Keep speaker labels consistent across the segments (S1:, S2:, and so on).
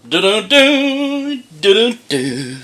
S1: Do-do-do, do-do-do,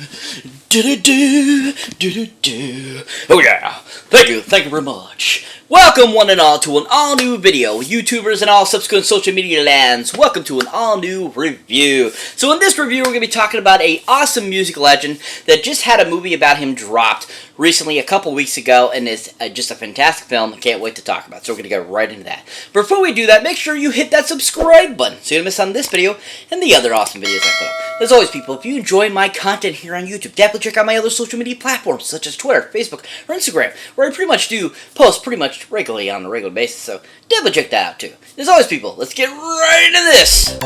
S1: do-do-do, do-do-do. Oh yeah, thank you very much. Welcome one and all to an all-new video, YouTubers and all subsequent social media lands. Welcome to an all-new review. So in this review, we're going to be talking about an awesome music legend that just had a movie about him dropped recently a couple weeks ago, and it's just a fantastic film. I can't wait to talk about it, so we're going to go right into that. Before we do that, make sure you hit that subscribe button so you don't miss out on this video and the other awesome videos I put up. As always, people, if you enjoy my content here on YouTube, definitely check out my other social media platforms such as Twitter, Facebook, or Instagram, where I pretty much do post pretty much regularly on a regular basis, so definitely check that out too. As always, people, let's get right into this!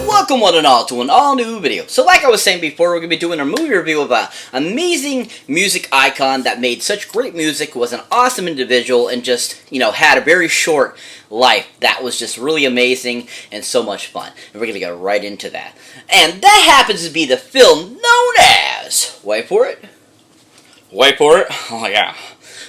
S1: Welcome one and all to an all-new video. So like I was saying before, we're going to be doing a movie review of an amazing music icon that made such great music, was an awesome individual, and just, had a very short life that was just really amazing and so much fun. And we're going to go right into that. And that happens to be the film known as... Wait for it. Oh yeah.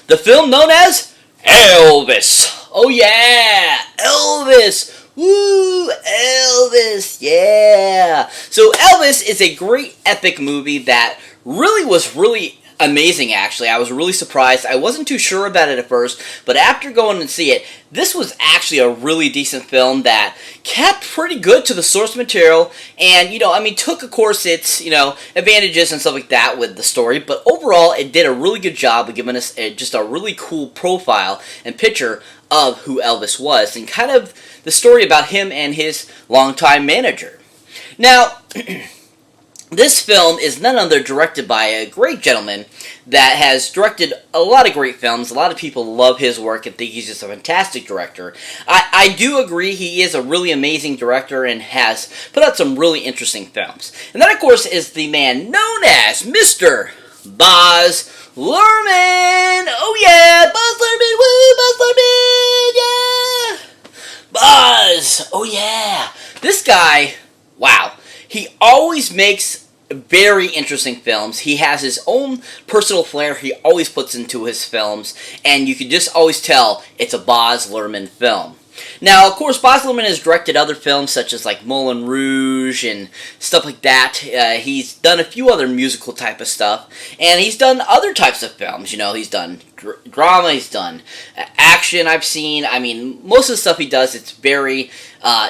S1: The film known as Elvis. Oh yeah, Elvis. Woo, Elvis, yeah! So Elvis is a great epic movie that was really amazing, actually. I was really surprised. I wasn't too sure about it at first, but after going and see it, this was actually a really decent film that kept pretty good to the source material, and, took, of course, its, advantages and stuff like that with the story, but overall, it did a really good job of giving us just a really cool profile and picture of who Elvis was, and kind of the story about him and his longtime manager. Now, this film is none other directed by a great gentleman that has directed a lot of great films. A lot of people love his work and think he's just a fantastic director. I do agree he is a really amazing director and has put out some really interesting films. And that, of course, is the man known as Mr. Baz Luhrmann. Oh yeah, Baz Luhrmann, woo, Baz Luhrmann, yeah. Baz, oh yeah. This guy, wow, he always makes very interesting films. He has his own personal flair he always puts into his films, and you can just always tell it's a Baz Luhrmann film. Now, of course, Baz Luhrmann has directed other films such as like Moulin Rouge and stuff like that. He's done a few other musical type of stuff, and he's done other types of films. He's done drama, he's done action, I've seen. I mean, most of the stuff he does, it's very,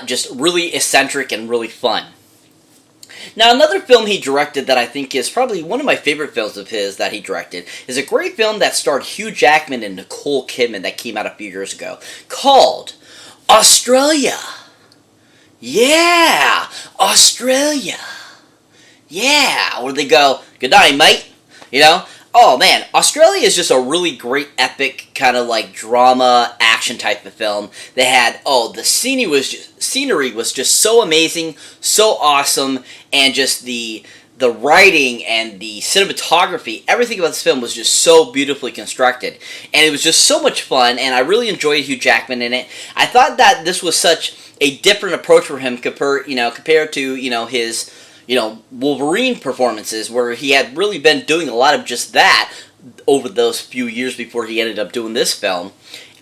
S1: just really eccentric and really fun. Now, another film he directed that I think is probably one of my favorite films of his that he directed is a great film that starred Hugh Jackman and Nicole Kidman that came out a few years ago, called Australia. Yeah, Australia. Yeah, where they go, good night, mate. Oh man, Australia is just a really great epic kind of like drama action type of film. They had the scenery was just so amazing, so awesome, and just the writing and the cinematography, everything about this film was just so beautifully constructed, and it was just so much fun, and I really enjoyed Hugh Jackman in it. I thought that this was such a different approach for him compared to his Wolverine performances, where he had really been doing a lot of just that over those few years before he ended up doing this film.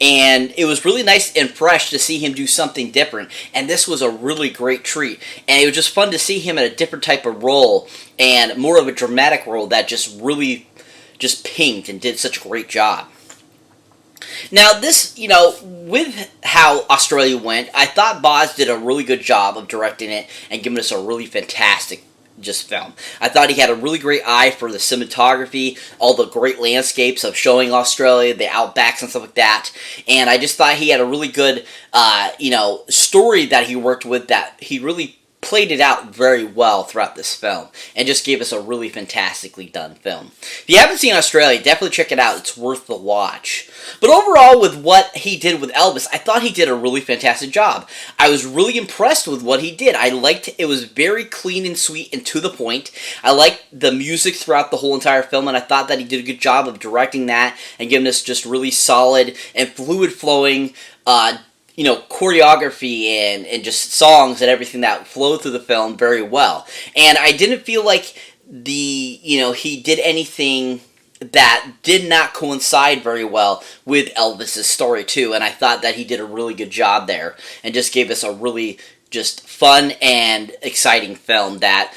S1: And it was really nice and fresh to see him do something different, and this was a really great treat. And it was just fun to see him in a different type of role, and more of a dramatic role that just really just pinged and did such a great job. Now this, with how Australia went, I thought Baz did a really good job of directing it and giving us a really fantastic film. I thought he had a really great eye for the cinematography, all the great landscapes of showing Australia, the outbacks and stuff like that, and I just thought he had a really good, story that he worked with, that he really played it out very well throughout this film, and just gave us a really fantastically done film. If you haven't seen Australia, definitely check it out. It's worth the watch. But overall, with what he did with Elvis, I thought he did a really fantastic job. I was really impressed with what he did. I liked it was very clean and sweet and to the point. I liked the music throughout the whole entire film, and I thought that he did a good job of directing that and giving us just really solid and fluid-flowing choreography and just songs and everything that flowed through the film very well. And I didn't feel like he did anything that did not coincide very well with Elvis's story too, and I thought that he did a really good job there and just gave us a really just fun and exciting film that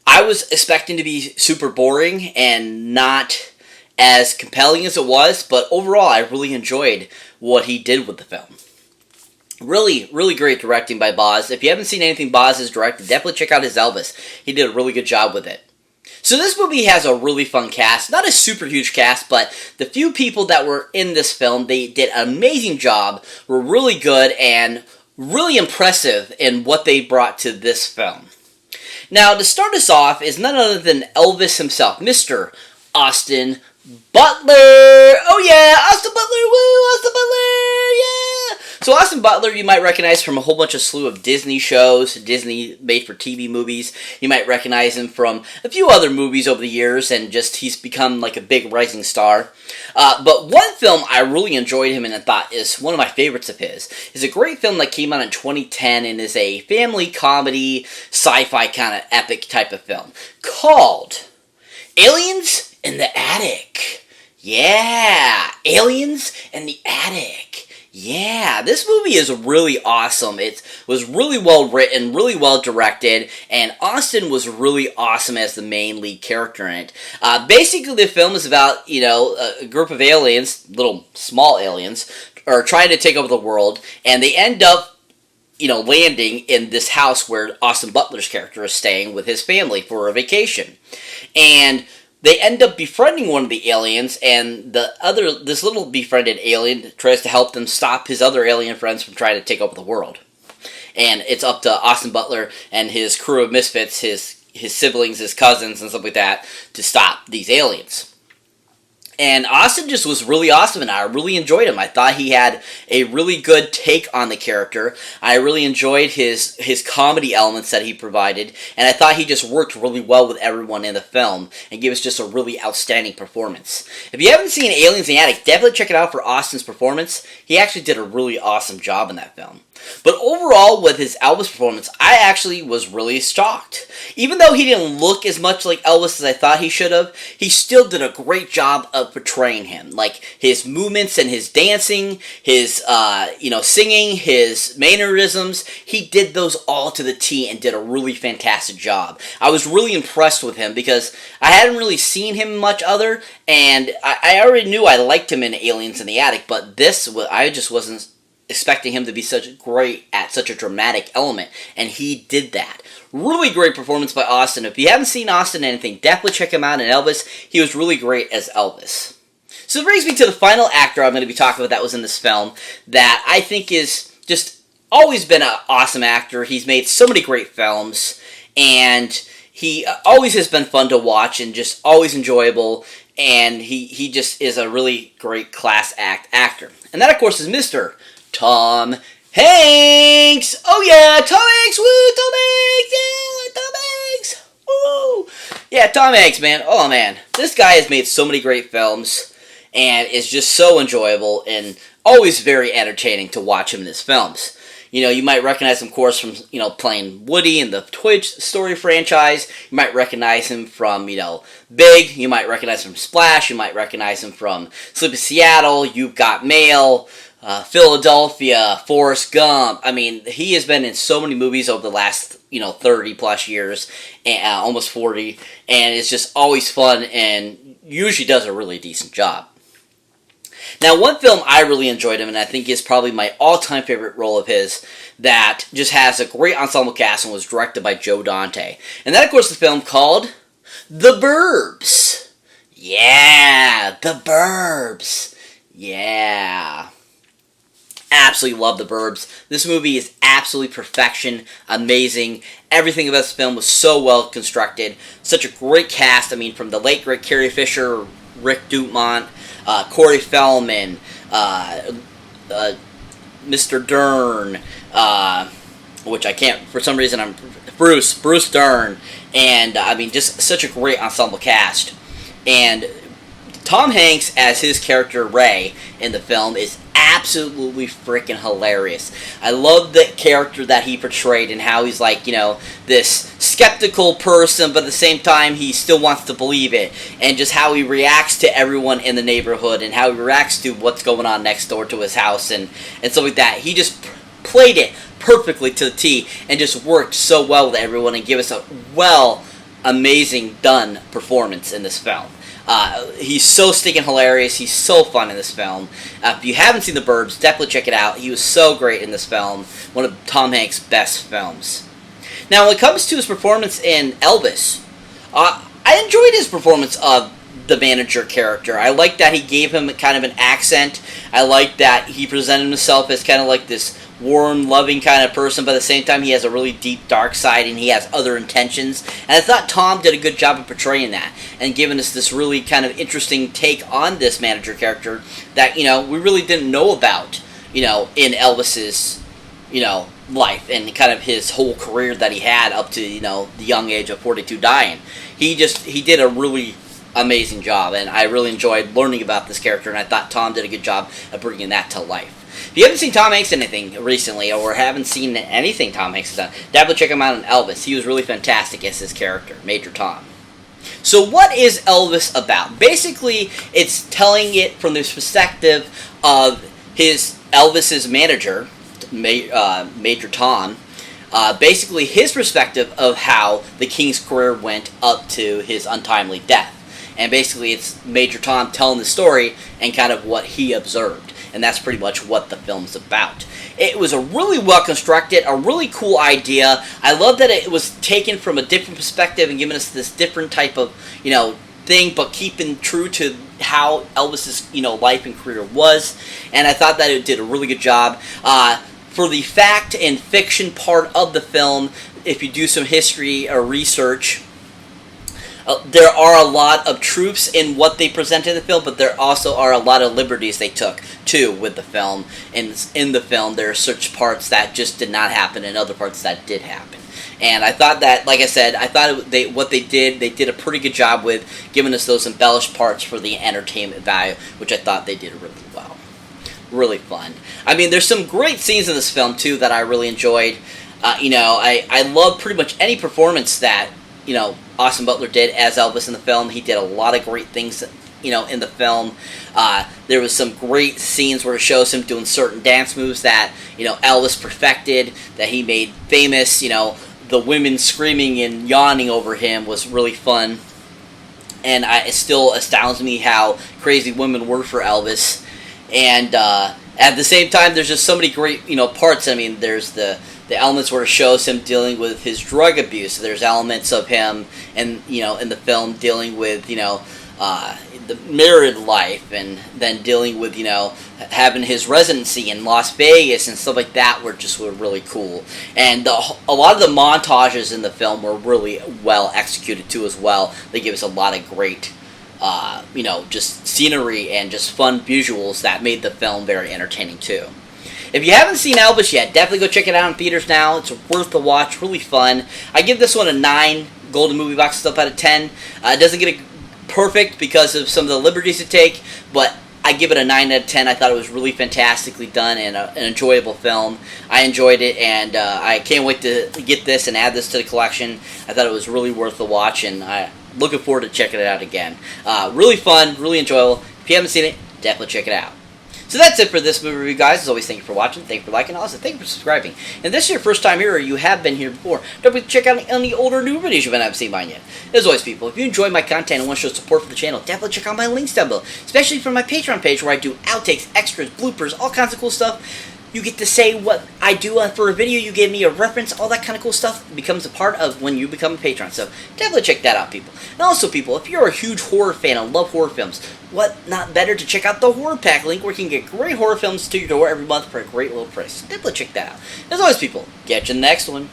S1: I was expecting to be super boring and not as compelling as it was, but overall I really enjoyed what he did with the film. Really, really great directing by Boz. If you haven't seen anything Boz has directed, definitely check out his Elvis. He did a really good job with it. So this movie has a really fun cast. Not a super huge cast, but the few people that were in this film, they did an amazing job, were really good, and really impressive in what they brought to this film. Now, to start us off is none other than Elvis himself, Mr. Austin Butler! Oh yeah, Austin Butler, woo, Austin Butler, yeah! So Austin Butler you might recognize from a whole bunch of slew of Disney shows, Disney made-for-TV movies. You might recognize him from a few other movies over the years, and just he's become like a big rising star. But one film I really enjoyed him in and thought is one of my favorites of his is a great film that came out in 2010 and is a family comedy, sci-fi kind of epic type of film called Aliens in the Attic. Yeah, Aliens in the Attic. Yeah, this movie is really awesome. It was really well written, really well directed, and Austin was really awesome as the main lead character in it. Basically, the film is about, a group of aliens, little small aliens, are trying to take over the world, and they end up landing in this house where Austin Butler's character is staying with his family for a vacation. And they end up befriending one of the aliens, and this little befriended alien tries to help them stop his other alien friends from trying to take over the world. And it's up to Austin Butler and his crew of misfits, his siblings, his cousins, and stuff like that, to stop these aliens. And Austin just was really awesome, and I really enjoyed him. I thought he had a really good take on the character. I really enjoyed his comedy elements that he provided, and I thought he just worked really well with everyone in the film and gave us just a really outstanding performance. If you haven't seen Aliens in the Attic, definitely check it out for Austin's performance. He actually did a really awesome job in that film. But overall, with his Elvis performance, I actually was really shocked. Even though he didn't look as much like Elvis as I thought he should have, he still did a great job of portraying him. Like, his movements and his dancing, his, singing, his mannerisms, he did those all to the T and did a really fantastic job. I was really impressed with him because I hadn't really seen him much other, and I already knew I liked him in Aliens in the Attic, but I just wasn't expecting him to be such a dramatic element, and he did that. Really great performance by Austin. If you haven't seen Austin in anything, definitely check him out in Elvis. He was really great as Elvis. So it brings me to the final actor I'm going to be talking about that was in this film that I think is just always been an awesome actor. He's made so many great films, and he always has been fun to watch and just always enjoyable, and he just is a really great class actor. And that, of course, is Mr. Tom Hanks! Oh yeah, Tom Hanks! Woo! Tom Hanks! Yeah, Tom Hanks! Woo! Yeah, Tom Hanks, man. Oh man, this guy has made so many great films and is just so enjoyable and always very entertaining to watch him in his films. You might recognize him, of course, from, playing Woody in the Toy Story franchise. You might recognize him from, Big. You might recognize him from Splash. You might recognize him from Sleep in Seattle, You've Got Mail, Philadelphia, Forrest Gump. I mean, he has been in so many movies over the last, 30 plus years, almost 40, and it's just always fun and usually does a really decent job. Now, one film I really enjoyed him, and I think is probably my all-time favorite role of his, that just has a great ensemble cast and was directed by Joe Dante. And that, of course, is the film called The Burbs. Yeah, The Burbs. Yeah. Absolutely love The Burbs. This movie is absolutely perfection, amazing. Everything about this film was so well constructed. Such a great cast. I mean, from the late great Carrie Fisher, Rick Dumont, Corey Feldman, Mr. Dern, which I can't, for some reason, Bruce Dern, and I mean, just such a great ensemble cast. And Tom Hanks as his character Ray in the film is absolutely freaking hilarious. I love the character that he portrayed and how he's like, this skeptical person, but at the same time he still wants to believe it, and just how he reacts to everyone in the neighborhood and how he reacts to what's going on next door to his house and stuff like that. He just played it perfectly to the T and just worked so well with everyone and gave us a amazing done performance in this film. He's so stinking hilarious. He's so fun in this film. If you haven't seen The Burbs, definitely check it out. He was so great in this film. One of Tom Hanks' best films. Now, when it comes to his performance in Elvis, I enjoyed his performance of the manager character. I like that he gave him kind of an accent. I like that he presented himself as kind of like this warm, loving kind of person, but at the same time he has a really deep, dark side and he has other intentions. And I thought Tom did a good job of portraying that and giving us this really kind of interesting take on this manager character that, we really didn't know about, in Elvis's, life and kind of his whole career that he had up to, the young age of 42 dying. He did a really amazing job, and I really enjoyed learning about this character, and I thought Tom did a good job of bringing that to life. If you haven't seen Tom Hanks in anything recently, or haven't seen anything Tom Hanks has done, definitely check him out in Elvis. He was really fantastic as his character, Major Tom. So what is Elvis about? Basically, it's telling it from the perspective of Elvis's manager, Major Tom. Basically, his perspective of how the King's career went up to his untimely death. And basically, it's Major Tom telling the story and kind of what he observed. And that's pretty much what the film's about. It was a really well constructed, a really cool idea. I love that it was taken from a different perspective and giving us this different type of, thing, but keeping true to how Elvis's, life and career was. And I thought that it did a really good job. For the fact and fiction part of the film, if you do some history or research, there are a lot of truths in what they present in the film, but there also are a lot of liberties they took, too, with the film. And in the film, there are such parts that just did not happen and other parts that did happen. And I thought that, like I said, what they did a pretty good job with giving us those embellished parts for the entertainment value, which I thought they did really well. Really fun. I mean, there's some great scenes in this film, too, that I really enjoyed. I love pretty much any performance that, Austin Butler did as Elvis in the film. He did a lot of great things, in the film. There was some great scenes where it shows him doing certain dance moves that, Elvis perfected, that he made famous. The women screaming and yawning over him was really fun. And it still astounds me how crazy women were for Elvis. And at the same time, there's just so many great, parts. I mean, there's the elements where it shows him dealing with his drug abuse. There's elements of him, and in the film dealing with, the married life, and then dealing with, having his residency in Las Vegas and stuff like that were really cool. And a lot of the montages in the film were really well executed too as well. They give us a lot of great just scenery and just fun visuals that made the film very entertaining too. If you haven't seen Elvis yet, definitely go check it out in theaters now. It's worth the watch, really fun. I give this one a 9 Golden Movie Box stuff out of 10. It doesn't get it perfect because of some of the liberties it take, but I give it a 9 out of 10. I thought it was really fantastically done and an enjoyable film. I enjoyed it, and I can't wait to get this and add this to the collection. I thought it was really worth the watch, and I'm looking forward to checking it out again. Really fun, really enjoyable. If you haven't seen it, definitely check it out. So that's it for this movie review, guys. As always, thank you for watching, thank you for liking, also thank you for subscribing. And if this is your first time here, or you have been here before, don't forget to check out any older new videos you haven't seen mine yet. As always, people, if you enjoy my content and want to show support for the channel, definitely check out my links down below, especially for my Patreon page where I do outtakes, extras, bloopers, all kinds of cool stuff. You get to say what I do for a video, you give me a reference, all that kind of cool stuff becomes a part of when you become a patron. So definitely check that out, people. And also, people, if you're a huge horror fan and love horror films, what not better to check out the Horror Pack link where you can get great horror films to your door every month for a great little price. So definitely check that out. As always, people, catch you in the next one.